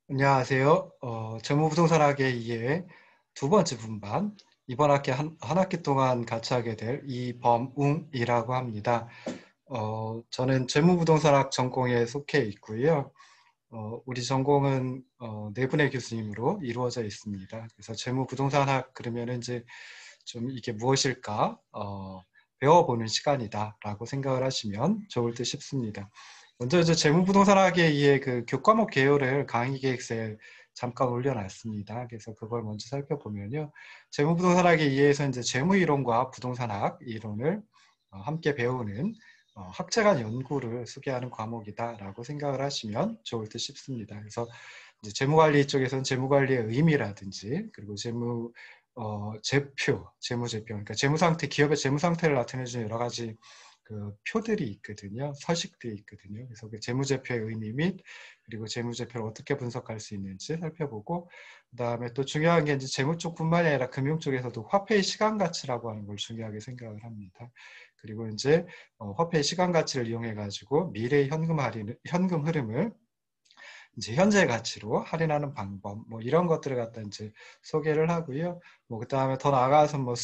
안녕하세요. 재무부동산학의 2의 두 번째 분반, 이번 학기 한 학기 동안 같이 하게 될 이범웅이라고 합니다. 저는 재무부동산학 전공에 속해 있고요. 우리 전공은 네 분의 교수님으로 이루어져 있습니다. 그래서 재무부동산학 그러면 이제 좀 이게 무엇일까 배워보는 시간이다라고 생각을 하시면 좋을 듯 싶습니다. 먼저 이제 재무부동산학에 의해 그 교과목 개요를 강의 계획서에 잠깐 올려놨습니다. 그래서 그걸 먼저 살펴보면요. 재무부동산학에 의해서 이제 재무이론과 부동산학 이론을 함께 배우는 학제 간 연구를 소개하는 과목이다라고 생각을 하시면 좋을 듯 싶습니다. 그래서 이제 재무관리 쪽에서는 재무관리의 의미라든지 그리고 재무제표, 그러니까 재무상태, 기업의 재무상태를 나타내주는 여러 가지 그 표들이 있거든요. 서식들이 있거든요. 그래서 그 재무제표의 의미 및 그리고 재무제표를 어떻게 분석할 수 있는지 살펴보고, 그다음에 또 중요한 게 이제 재무 쪽뿐만이 아니라 금융 쪽에서도 화폐의 시간 가치라고 하는 걸 중요하게 생각을 합니다. 그리고 이제 화폐의 시간 가치를 이용해 가지고 미래의 현금 흐름을 이제 현재 가치로 할인하는 방법, 뭐 이런 것들을 갖다 이제 소개를 하고요. 뭐 그다음에 더 나아가서 뭐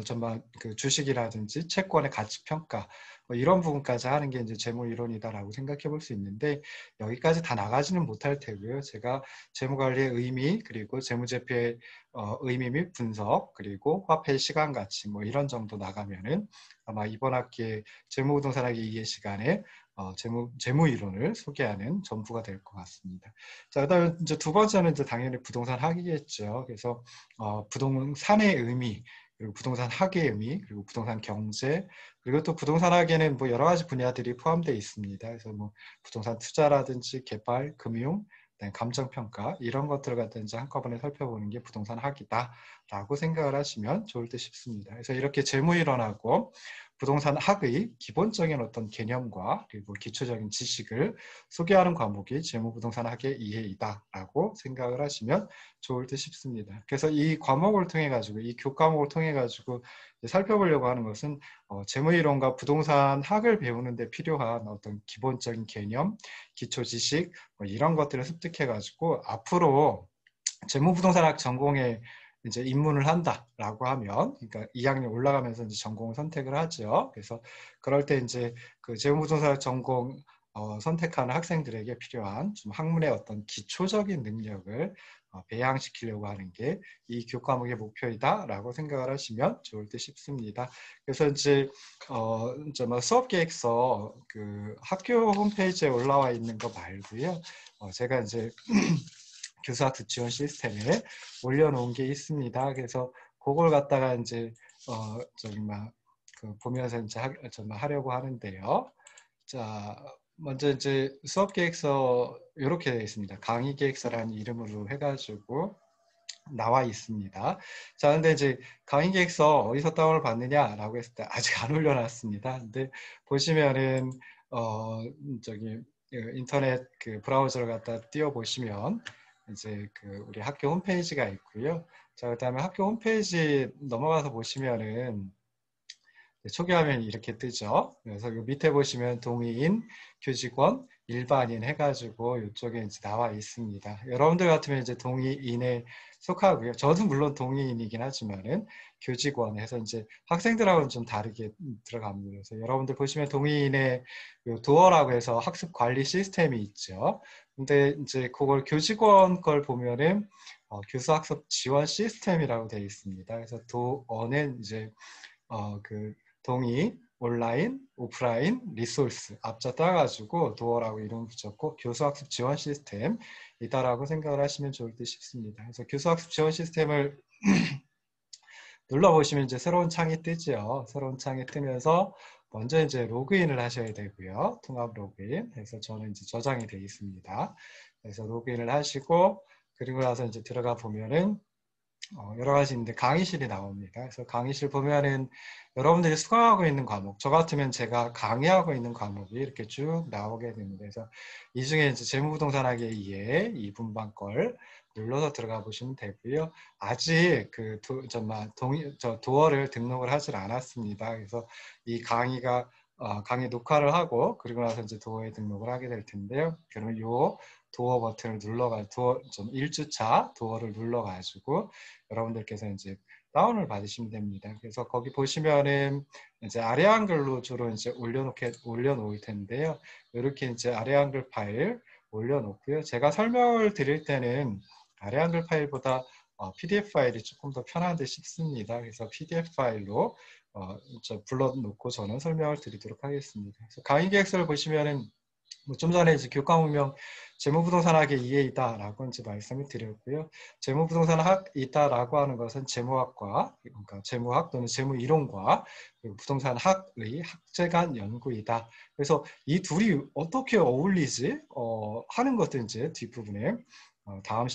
전반 그 주식이라든지 채권의 가치 평가 뭐 이런 부분까지 하는 게 이제 재무 이론이다라고 생각해 볼 수 있는데, 여기까지 다 나가지는 못할 테고요. 제가 재무 관리의 의미 그리고 재무제표의 의미 및 분석 그리고 화폐의 시간 가치 뭐 이런 정도 나가면은 아마 이번 학기에 재무부동산학의 2의 시간에 재무 이론을 소개하는 전부가 될 것 같습니다. 자, 그다음에 이제 두 번째는 이제 당연히 부동산 학이겠죠. 그래서 부동산의 의미, 그리고 부동산 학의 의미, 그리고 부동산 경제, 그리고 또 부동산 학에는 뭐 여러 가지 분야들이 포함되어 있습니다. 그래서 뭐 부동산 투자라든지 개발, 금융, 감정평가 이런 것들을 갖다 이제 한꺼번에 살펴보는 게 부동산 학이다라고 생각을 하시면 좋을 듯 싶습니다. 그래서 이렇게 재무 이론하고 부동산 학의 기본적인 어떤 개념과 그리고 기초적인 지식을 소개하는 과목이 재무부동산 학의 이해이다라고 생각을 하시면 좋을 듯 싶습니다. 그래서 이 과목을 통해 가지고 이 교과목을 통해 가지고 살펴보려고 하는 것은 재무이론과 부동산 학을 배우는 데 필요한 어떤 기본적인 개념, 기초 지식 뭐 이런 것들을 습득해 가지고 앞으로 재무부동산학 전공에 이제 입문을 한다라고 하면, 그러니까 2학년 올라가면서 이제 전공을 선택을 하죠. 그래서 그럴 때 이제 그 재무부동산학 전공 선택하는 학생들에게 필요한 좀 학문의 어떤 기초적인 능력을 배양시키려고 하는 게 이 교과목의 목표이다라고 생각을 하시면 좋을 듯 싶습니다. 그래서 이제 수업 계획서 그 학교 홈페이지에 올라와 있는 거 말고요. 제가 이제 교사학습 지원 시스템에 올려놓은 게 있습니다. 그래서 그걸 갖다가 이제 보면서 이제 하려고 하는데요. 자, 먼저 이제 수업 계획서 이렇게 되어 있습니다. 강의 계획서라는 이름으로 해가지고 나와 있습니다. 자, 근데 이제 강의 계획서 어디서 다운을 받느냐라고 했을 때 아직 안 올려놨습니다. 근데 보시면은 저기 인터넷 그 브라우저를 갖다 띄워 보시면 이제 그 우리 학교 홈페이지가 있고요. 자, 그다음에 학교 홈페이지 넘어가서 보시면은 초기화면이 이렇게 뜨죠. 그래서 요 밑에 보시면 동의인, 교직원, 일반인 해가지고 이쪽에 이제 나와 있습니다. 여러분들 같으면 이제 동의인에 속하고요. 저도 물론 동의인이긴 하지만은 교직원 해서 이제 학생들하고는 좀 다르게 들어갑니다. 그래서 여러분들 보시면 동의인의 도어라고 해서 학습 관리 시스템이 있죠. 근데 이제 그걸 교직원 걸 보면은 교수학습 지원 시스템이라고 되어 있습니다. 그래서 도어는 이제 그 동의, 온라인, 오프라인, 리소스 앞자 따가지고 도어라고 이름 붙였고 교수학습 지원 시스템이다라고 생각을 하시면 좋을 듯 싶습니다. 그래서 교수학습 지원 시스템을 눌러보시면 이제 새로운 창이 뜨죠. 새로운 창이 뜨면서 먼저 이제 로그인을 하셔야 되고요. 통합 로그인. 그래서 저는 이제 저장이 되어 있습니다. 그래서 로그인을 하시고 그리고 나서 이제 들어가 보면은 여러 가지 있는데 강의실이 나옵니다. 그래서 강의실 보면은 여러분들이 수강하고 있는 과목, 저 같으면 제가 강의하고 있는 과목이 이렇게 쭉 나오게 됩니다. 그래서 이 중에 이제 재무부동산학에 의해 이 분반 걸 눌러서 들어가 보시면 되고요. 아직 그 도어를 등록을 하질 않았습니다. 그래서 이 강의 녹화를 하고 그리고 나서 이제 도어에 등록을 하게 될 텐데요. 그러면 요 도어 버튼을 도어 좀 1주차 도어를 눌러가지고 여러분들께서 이제 다운을 받으시면 됩니다. 그래서 거기 보시면은 이제 아래 한글로 주로 이제 올려놓을 텐데요. 이렇게 이제 아래 한글 파일 올려놓고요. 제가 설명을 드릴 때는 아래 한글 파일보다 PDF 파일이 조금 더 편한데 싶습니다. 그래서 PDF 파일로 불러놓고 저는 설명을 드리도록 하겠습니다. 그래서 강의 계획서를 보시면은 좀 전에 이제 교과목명 재무부동산학의 이해이다라고 이제 말씀을 드렸고요. 재무부동산학이다라고 하는 것은 재무학과, 그러니까 재무학 또는 재무이론과 그리고 부동산학의 학제간 연구이다. 그래서 이 둘이 어떻게 어울리지? 하는 것도 이제 뒷부분에 다음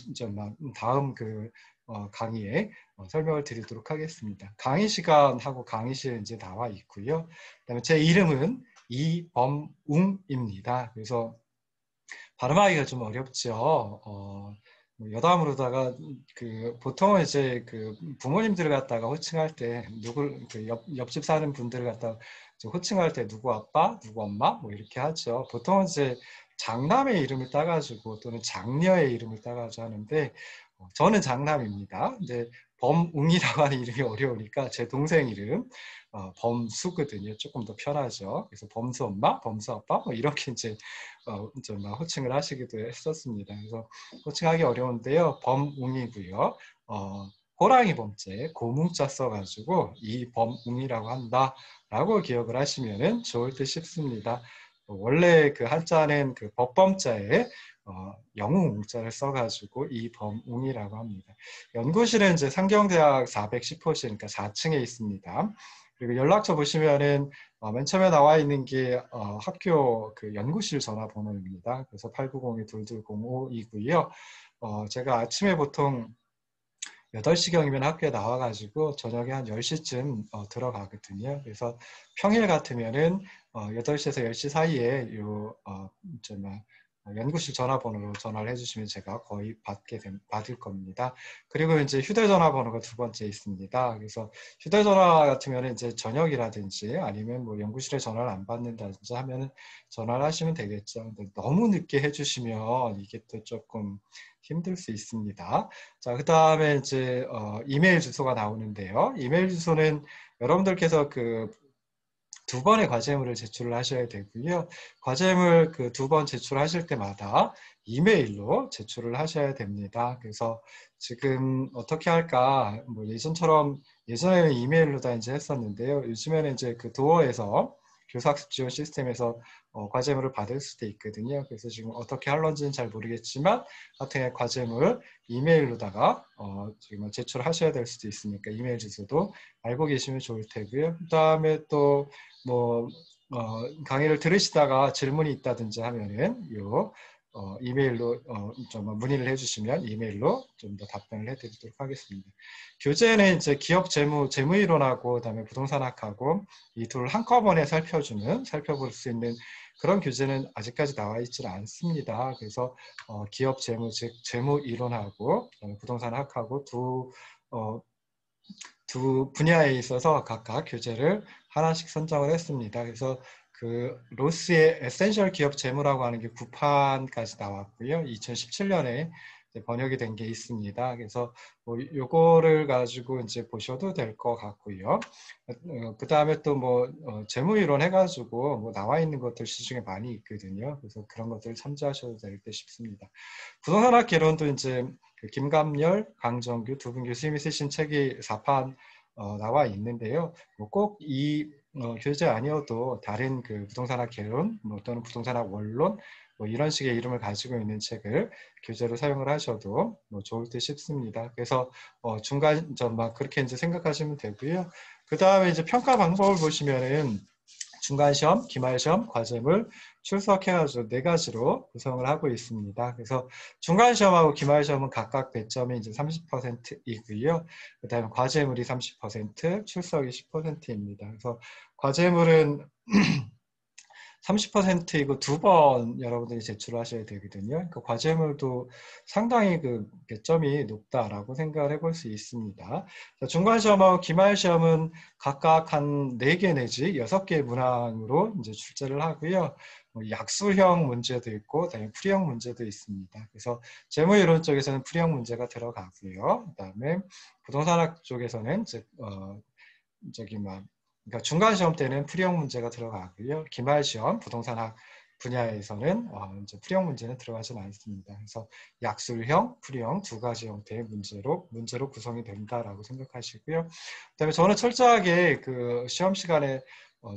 강의에 설명을 드리도록 하겠습니다. 강의 시간하고 강의실 이제 나와 있고요. 그다음에 제 이름은 이범웅입니다. 그래서 발음하기가 좀 어렵죠. 여담으로다가 보통은 이제 부모님들을 갖다가 호칭할 때 옆집 사는 분들을 갖다가 호칭할 때 누구 아빠, 누구 엄마 뭐 이렇게 하죠. 보통은 이제 장남의 이름을 따가지고 또는 장녀의 이름을 따가지고 하는데 저는 장남입니다. 근데 범웅이라고 하는 이름이 어려우니까 제 동생 이름 범수거든요. 조금 더 편하죠. 그래서 범수 엄마, 범수 아빠 뭐 이렇게 이제 좀 호칭을 하시기도 했었습니다. 그래서 호칭하기 어려운데요. 범웅이고요. 호랑이 범자에 고뭉자 써가지고 이범웅이라고 한다라고 기억을 하시면은 좋을 듯 싶습니다. 원래 그 한자는 그 법범자에 영웅자를 써가지고 이범웅이라고 합니다. 연구실은 이제 상경대학 410호실, 그러니까 4층에 있습니다. 그리고 연락처 보시면은 맨 처음에 나와 있는 게 학교 그 연구실 전화번호입니다. 그래서 890-2205이고요. 제가 아침에 보통 8시경이면 학교에 나와가지고 저녁에 한 10시쯤 들어가거든요. 그래서 평일 같으면은 8시에서 10시 사이에 연구실 전화번호로 전화를 해주시면 제가 거의 받을 겁니다. 그리고 이제 휴대전화번호가 두 번째 있습니다. 그래서 휴대전화 같으면 이제 저녁이라든지 아니면 뭐 연구실에 전화를 안 받는다든지 하면은 전화를 하시면 되겠죠. 근데 너무 늦게 해주시면 이게 또 조금 힘들 수 있습니다. 자, 그 다음에 이제 이메일 주소가 나오는데요. 이메일 주소는 여러분들께서 두 번의 과제물을 제출을 하셔야 되고요. 과제물 두 번 제출하실 때마다 이메일로 제출을 하셔야 됩니다. 그래서 지금 어떻게 할까? 뭐 예전에는 이메일로 다 이제 했었는데요. 요즘에는 이제 도어에서 교사학습 지원 시스템에서 과제물을 받을 수도 있거든요. 그래서 지금 어떻게 할런지는 잘 모르겠지만 하여튼 과제물 이메일로다가 지금 제출하셔야 될 수도 있으니까 이메일 주소도 알고 계시면 좋을 테고요. 그 다음에 또 강의를 들으시다가 질문이 있다든지 하면은 이메일로 좀 문의를 해주시면 이메일로 좀 더 답변을 해드리도록 하겠습니다. 교재는 이제 기업 재무이론하고 그다음에 부동산학하고 이 둘 한꺼번에 살펴볼 수 있는 그런 교재는 아직까지 나와 있지 않습니다. 그래서 기업 재무 즉 재무이론하고 부동산학하고 두 분야에 있어서 각각 교재를 하나씩 선정을 했습니다. 그래서 로스의 에센셜 기업 재무라고 하는 게 9판까지 나왔고요. 2017년에 번역이 된 게 있습니다. 그래서 요거를 가지고 이제 보셔도 될 것 같고요. 그 다음에 또 재무이론 해가지고 나와 있는 것들 시중에 많이 있거든요. 그래서 그런 것들을 참조하셔도 될 듯 싶습니다. 부동산학 개론도 이제 김감열, 강정규 두 분 교수님이 쓰신 책이 4판 나와 있는데요. 꼭 이 교재 아니어도 다른 부동산학 개론 또는 부동산학 원론 이런 식의 이름을 가지고 있는 책을 교재로 사용을 하셔도 좋을 듯 싶습니다. 그래서 중간 그렇게 이제 생각하시면 되고요. 그 다음에 이제 평가 방법을 보시면은 중간시험, 기말시험, 과제물, 출석해가지고 4가지로 구성을 하고 있습니다. 그래서 중간시험하고 기말시험은 각각 배점이 이제 30%이고요. 그 다음에 과제물이 30%, 출석이 10%입니다. 그래서 과제물은 30%이고 2번 여러분들이 제출을 하셔야 되거든요. 그 과제물도 상당히 그 배점이 높다라고 생각을 해볼 수 있습니다. 중간시험하고 기말시험은 각각 한 4개 내지 6개 문항으로 이제 출제를 하고요. 약수형 문제도 있고, 그다음에 풀이형 문제도 있습니다. 그래서 재무이론 쪽에서는 풀이형 문제가 들어가고요. 그다음에 부동산학 쪽에서는 즉 저기 막 그러니까 중간 시험 때는 풀이형 문제가 들어가고요. 기말 시험 부동산학 분야에서는 이제 풀이형 문제는 들어가지는 않습니다. 그래서 약술형, 풀이형 2가지 형태의 문제로 구성이 된다라고 생각하시고요. 그다음에 저는 철저하게 그 시험 시간에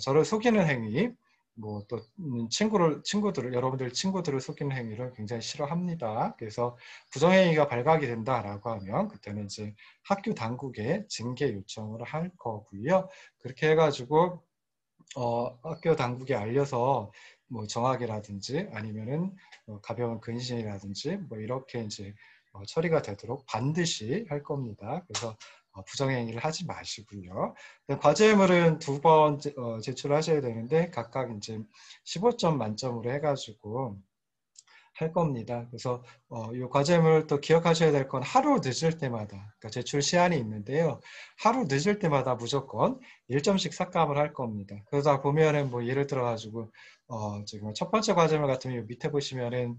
저를 속이는 행위, 뭐 또 여러분들 친구들을 속이는 행위를 굉장히 싫어합니다. 그래서 부정행위가 발각이 된다라고 하면 그때는 이제 학교 당국에 징계 요청을 할 거고요. 그렇게 해가지고 학교 당국에 알려서 뭐 정학이라든지 아니면은 가벼운 근신이라든지 뭐 이렇게 이제 처리가 되도록 반드시 할 겁니다. 그래서 부정행위를 하지 마시고요. 과제물은 2번 제출하셔야 되는데 각각 이제 15점 만점으로 해가지고 할 겁니다. 그래서 이 과제물 또 기억하셔야 될 건 하루 늦을 때마다, 그러니까 제출 시한이 있는데요. 하루 늦을 때마다 무조건 1점씩 삭감을 할 겁니다. 그러다 보면은 뭐 예를 들어 가지고 지금 첫 번째 과제물 같은 경우 밑에 보시면은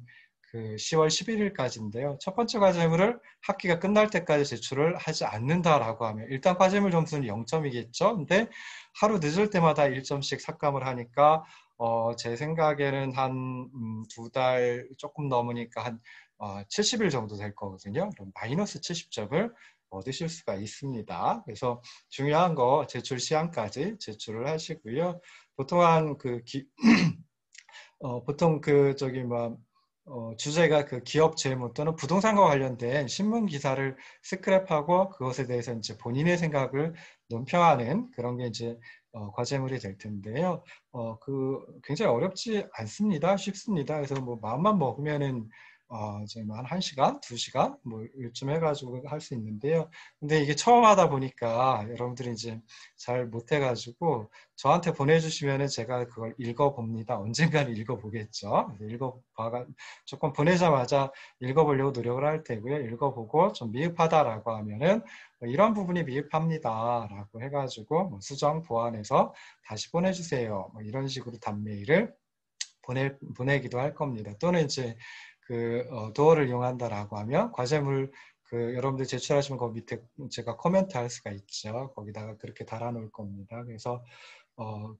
그 10월 11일까지인데요. 첫 번째 과제물을 학기가 끝날 때까지 제출을 하지 않는다라고 하면 일단 과제물 점수는 0점이겠죠. 근데 하루 늦을 때마다 1점씩 삭감을 하니까 제 생각에는 한 2달 조금 넘으니까 한 70일 정도 될 거거든요. 그럼 마이너스 70점을 얻으실 수가 있습니다. 그래서 중요한 거 제출 시한까지 제출을 하시고요. 보통 보통 그 저기 뭐 주제가 그 기업 재무 또는 부동산과 관련된 신문 기사를 스크랩하고 그것에 대해서 이제 본인의 생각을 논평하는 그런 게 이제 과제물이 될 텐데요. 굉장히 어렵지 않습니다. 쉽습니다. 그래서 뭐 마음만 먹으면은 이제 한 1시간, 2시간 뭐 요쯤 해가지고 할 수 있는데요. 근데 이게 처음 하다 보니까 여러분들이 이제 잘 못해가지고 저한테 보내주시면은 제가 그걸 읽어봅니다. 언젠가는 읽어보겠죠. 조금 보내자마자 읽어보려고 노력을 할 테고요. 읽어보고 좀 미흡하다라고 하면은 이런 부분이 미흡합니다라고 해가지고 뭐 수정 보완해서 다시 보내주세요. 뭐 이런 식으로 답메일을 보내기도 할 겁니다. 또는 이제 도어를 이용한다라고 하면 과제물 여러분들 제출하시면 거기 밑에 제가 코멘트 할 수가 있죠. 거기다가 그렇게 달아놓을 겁니다. 그래서 뭐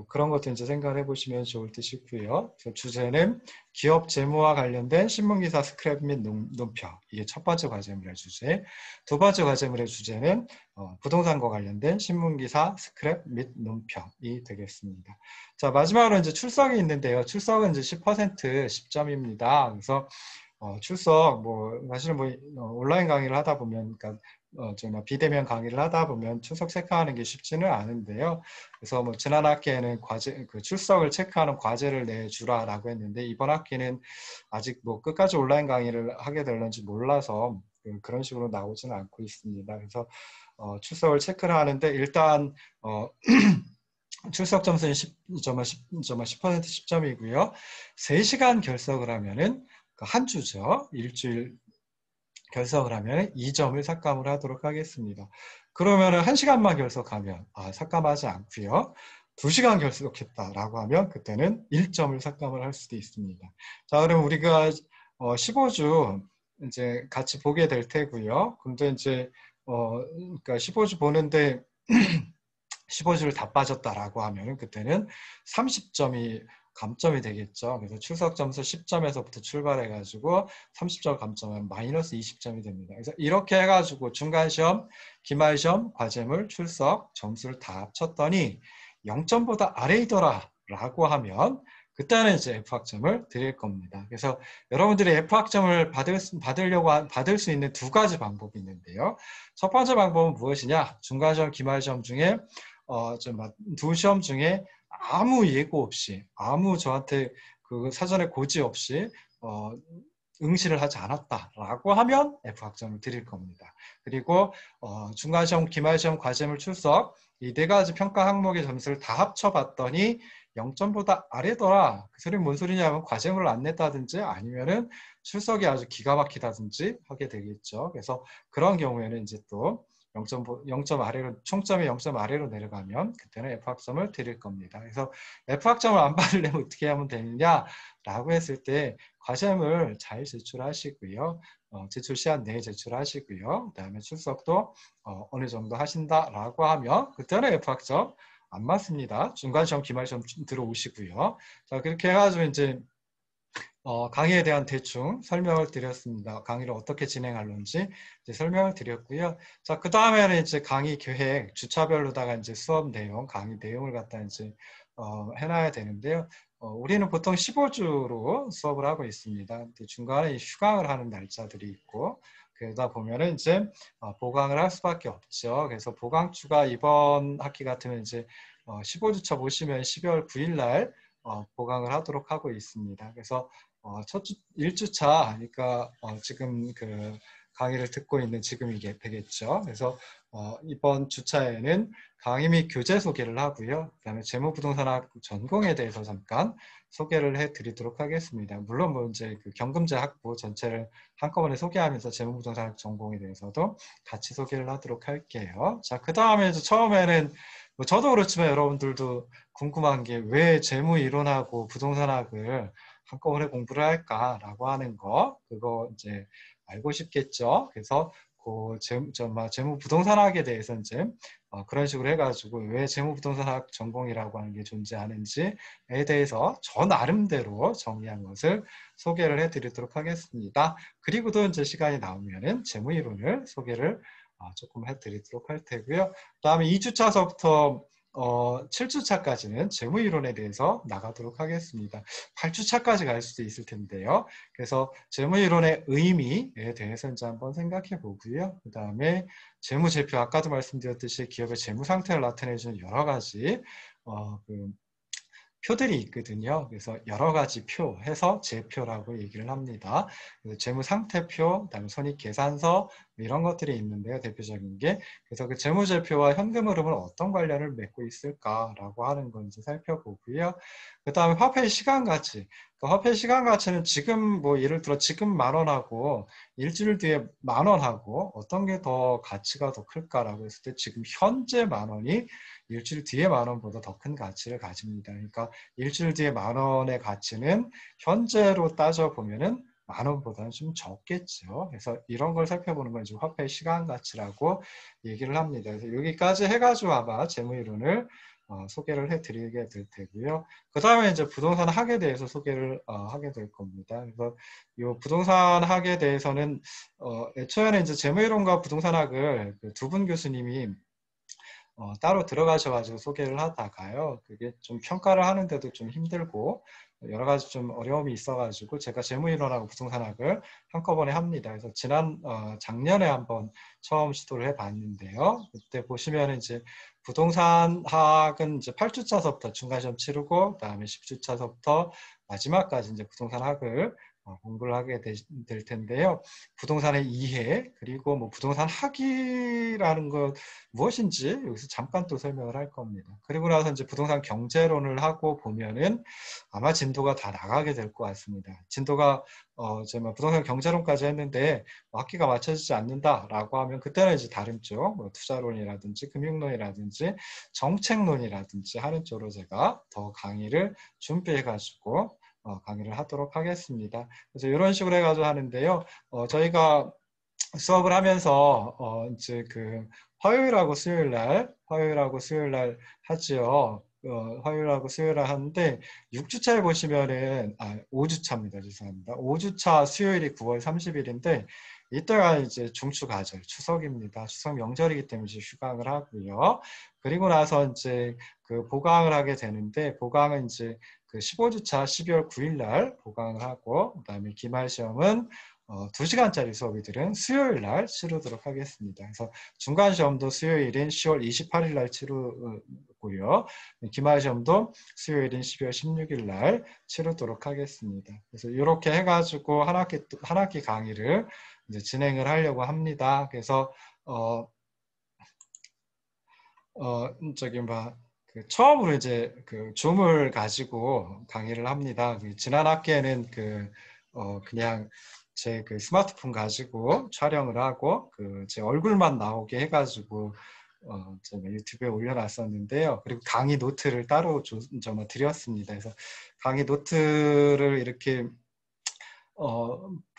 그런 것도 이제 생각을 해보시면 좋을 듯 싶고요. 그래서 주제는 기업 재무와 관련된 신문기사 스크랩 및 논평. 이게 첫 번째 과제물의 주제. 2번째 과제물의 주제는 부동산과 관련된 신문기사 스크랩 및 논평이 되겠습니다. 자, 마지막으로 이제 출석이 있는데요. 출석은 이제 10% 10점입니다. 그래서 출석 사실은 온라인 강의를 하다 보면 그러니까 정말 비대면 강의를 하다 보면 출석 체크하는 게 쉽지는 않은데요. 그래서 뭐 지난 학기에는 출석을 체크하는 과제를 내주라라고 했는데 이번 학기는 아직 뭐 끝까지 온라인 강의를 하게 될런지 몰라서 그런 식으로 나오지는 않고 있습니다. 그래서 출석을 체크를 하는데 일단 출석 점수는 10% 10점이고요. 3시간 결석을 하면은 한 주죠. 일주일 결석을 하면 2점을 삭감을 하도록 하겠습니다. 그러면은 1시간만 결석하면 삭감하지 않고요. 2시간 결석했다라고 하면 그때는 1점을 삭감을 할 수도 있습니다. 자, 그럼 우리가 15주 이제 같이 보게 될 테고요. 근데 이제 그러니까 15주 보는데 15주를 다 빠졌다라고 하면 그때는 30점이 감점이 되겠죠. 그래서 출석 점수 10점에서부터 출발해가지고 30점 감점은 마이너스 20점이 됩니다. 그래서 이렇게 해가지고 중간시험, 기말시험, 과제물, 출석 점수를 다 합쳤더니 0점보다 아래이더라라고 하면 그때는 이제 F학점을 드릴 겁니다. 그래서 여러분들이 F학점을 받을 수 있는 2가지 방법이 있는데요. 첫 번째 방법은 무엇이냐? 중간시험, 기말시험 중에 두 시험 중에 아무 예고 없이 저한테 사전에 고지 없이 응시를 하지 않았다라고 하면 F학점을 드릴 겁니다. 그리고 중간시험, 기말시험, 과제물, 출석 이 4가지 평가 항목의 점수를 다 합쳐봤더니 0점보다 아래더라. 그 소리는 뭔 소리냐면 과제물을 안 냈다든지 아니면은 출석이 아주 기가 막히다든지 하게 되겠죠. 그래서 그런 경우에는 이제 또 0점 아래로, 총점이 0점 아래로 내려가면 그때는 F학점을 드릴 겁니다. 그래서 F학점을 안 받으려면 어떻게 하면 되느냐라고 했을 때 과제물 잘 제출하시고요. 제출 시간 내에 제출하시고요. 그다음에 출석도 어느 정도 하신다라고 하면 그때는 F학점 안 맞습니다. 중간시험, 기말시험 들어오시고요. 자, 그렇게 해가지고 이제 강의에 대한 대충 설명을 드렸습니다. 강의를 어떻게 진행할런지 이제 설명을 드렸고요. 자, 그 다음에는 이제 강의 계획, 주차별로다가 이제 수업 내용, 강의 내용을 갖다 이제 해놔야 되는데요. 우리는 보통 15주로 수업을 하고 있습니다. 근데 중간에 휴강을 하는 날짜들이 있고, 그러다 보면은 이제 보강을 할 수밖에 없죠. 그래서 보강주가 이번 학기 같으면 이제 15주차 보시면 12월 9일 날 보강을 하도록 하고 있습니다. 그래서 첫 1주차, 그러니까 지금 그 강의를 듣고 있는 지금 이게 되겠죠. 그래서 이번 주차에는 강의 및 교재 소개를 하고요. 그다음에 재무부동산학 전공에 대해서 잠깐 소개를 해드리도록 하겠습니다. 물론 뭐 이제 그 경금제 학부 전체를 한꺼번에 소개하면서 재무부동산학 전공에 대해서도 같이 소개를 하도록 할게요. 자, 그 다음에 처음에는 뭐 저도 그렇지만 여러분들도 궁금한 게 왜 재무이론하고 부동산학을 한꺼번에 공부를 할까라고 하는 거, 그거 이제 알고 싶겠죠. 그래서 그 재무부동산학에 대해서 이제 그런 식으로 해가지고 왜 재무부동산학 전공이라고 하는 게 존재하는지에 대해서 저 나름대로 정리한 것을 소개를 해드리도록 하겠습니다. 그리고도 이제 시간이 나오면은 재무이론을 소개를 조금 해드리도록 할 테고요. 그다음에 2주차서부터 7주차까지는 재무이론에 대해서 나가도록 하겠습니다. 8주차까지 갈 수도 있을 텐데요. 그래서 재무이론의 의미에 대해서 이제 한번 생각해 보고요. 그 다음에 재무제표, 아까도 말씀드렸듯이 기업의 재무 상태를 나타내주는 여러 가지 그 표들이 있거든요. 그래서 여러 가지 표 해서 제표라고 얘기를 합니다. 그래서 재무상태표, 그다음에 손익계산서 이런 것들이 있는데요. 대표적인 게. 그래서 그 재무제표와 현금 흐름은 어떤 관련을 맺고 있을까라고 하는 건 이제 살펴보고요. 그다음에 화폐 시간가치. 그 화폐 시간가치는 지금 뭐 예를 들어 지금 10,000원하고 일주일 뒤에 10,000원하고 어떤 게 더 가치가 더 클까라고 했을 때 지금 현재 10,000원이 일주일 뒤에 10,000원보다 더 큰 가치를 가집니다. 그러니까 일주일 뒤에 10,000원의 가치는 현재로 따져보면은 10,000원보다는 좀 적겠죠. 그래서 이런 걸 살펴보는 건 이제 화폐 시간 가치라고 얘기를 합니다. 그래서 여기까지 해가지고 아마 재무이론을 소개를 해드리게 될 테고요. 그 다음에 이제 부동산 학에 대해서 소개를 하게 될 겁니다. 그래서 이 부동산 학에 대해서는 애초에는 이제 재무이론과 부동산학을 그 두 분 교수님이 따로 들어가셔가지고 소개를 하다가요. 그게 좀 평가를 하는데도 좀 힘들고 여러 가지 좀 어려움이 있어가지고 제가 재무이론하고 부동산학을 한꺼번에 합니다. 그래서 작년에 한번 처음 시도를 해봤는데요. 그때 보시면 이제 부동산학은 이제 8주차서부터 중간시험 치르고 그다음에 10주차서부터 마지막까지 이제 부동산학을 공부를 하게 될 텐데요. 부동산의 이해 그리고 뭐 부동산 학이라는 것 무엇인지 여기서 잠깐 또 설명을 할 겁니다. 그리고 나서 이제 부동산 경제론을 하고 보면은 아마 진도가 다 나가게 될 것 같습니다. 진도가 이제 뭐 부동산 경제론까지 했는데 학기가 맞춰지지 않는다라고 하면 그때는 이제 다른 쪽, 뭐 투자론이라든지 금융론이라든지 정책론이라든지 하는 쪽으로 제가 더 강의를 준비해가지고 강의를 하도록 하겠습니다. 그래서 이런 식으로 해가지고 하는데요. 저희가 수업을 하면서 이제 그 화요일하고 수요일 날 하지요. 화요일하고 수요일 날 하는데 6주차에 보시면은 5주차입니다. 죄송합니다. 5주차 수요일이 9월 30일인데 이때가 이제 중추가절 추석입니다. 추석 명절이기 때문에 이제 휴강을 하고요. 그리고 나서 이제 그 보강을 하게 되는데 보강은 이제 그 15주차 12월 9일 날 보강을 하고 그다음에 기말 시험은 2시간짜리 수업이들은 수요일 날 치르도록 하겠습니다. 그래서 중간 시험도 수요일인 10월 28일 날 치르고요. 기말 시험도 수요일인 12월 16일 날 치르도록 하겠습니다. 그래서 이렇게 해가지고 한 학기 강의를 이제 진행을 하려고 합니다. 그래서 저기 처음으로 이제 줌을 가지고 강의를 합니다. 지난 학기에는 그냥 제 스마트폰 가지고 촬영을 하고 제 얼굴만 나오게 해가지고 유튜브에 올려놨었는데요. 그리고 강의 노트를 따로 드렸습니다. 그래서 강의 노트를 이렇게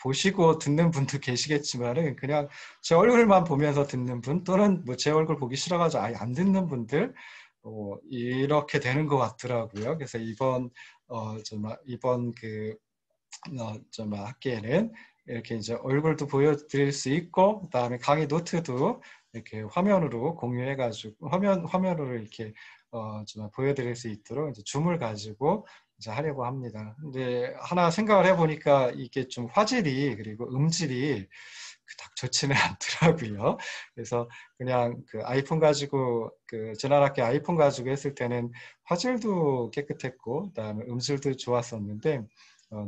보시고 듣는 분도 계시겠지만은 그냥 제 얼굴만 보면서 듣는 분 또는 뭐 제 얼굴 보기 싫어가지고 아예 안 듣는 분들 이렇게 되는 것 같더라고요. 그래서 이번 학기에는 이렇게 이제 얼굴도 보여드릴 수 있고 그다음에 강의 노트도 이렇게 화면으로 공유해가지고 화면으로 이렇게 보여드릴 수 있도록 이제 줌을 가지고 이제 하려고 합니다. 근데 하나 생각을 해보니까 이게 좀 화질이 그리고 음질이 그닥 좋지는 않더라고요. 그래서 그냥 아이폰 가지고 지난 학기 아이폰 가지고 했을 때는 화질도 깨끗했고 그다음에 음질도 좋았었는데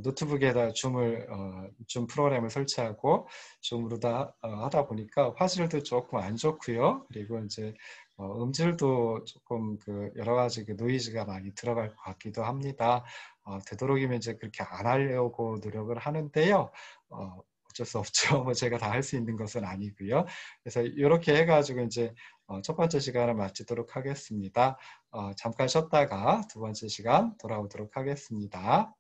노트북에다 줌 프로그램을 설치하고 줌으로 다 하다 보니까 화질도 조금 안 좋고요. 그리고 이제 음질도 조금 여러 가지 노이즈가 많이 들어갈 것 같기도 합니다. 되도록이면 이제 그렇게 안 하려고 노력을 하는데요. 어쩔 수 없죠. 뭐 제가 다 할 수 있는 것은 아니고요. 그래서 이렇게 해가지고 이제 첫 번째 시간을 마치도록 하겠습니다. 잠깐 쉬었다가 두 번째 시간 돌아오도록 하겠습니다.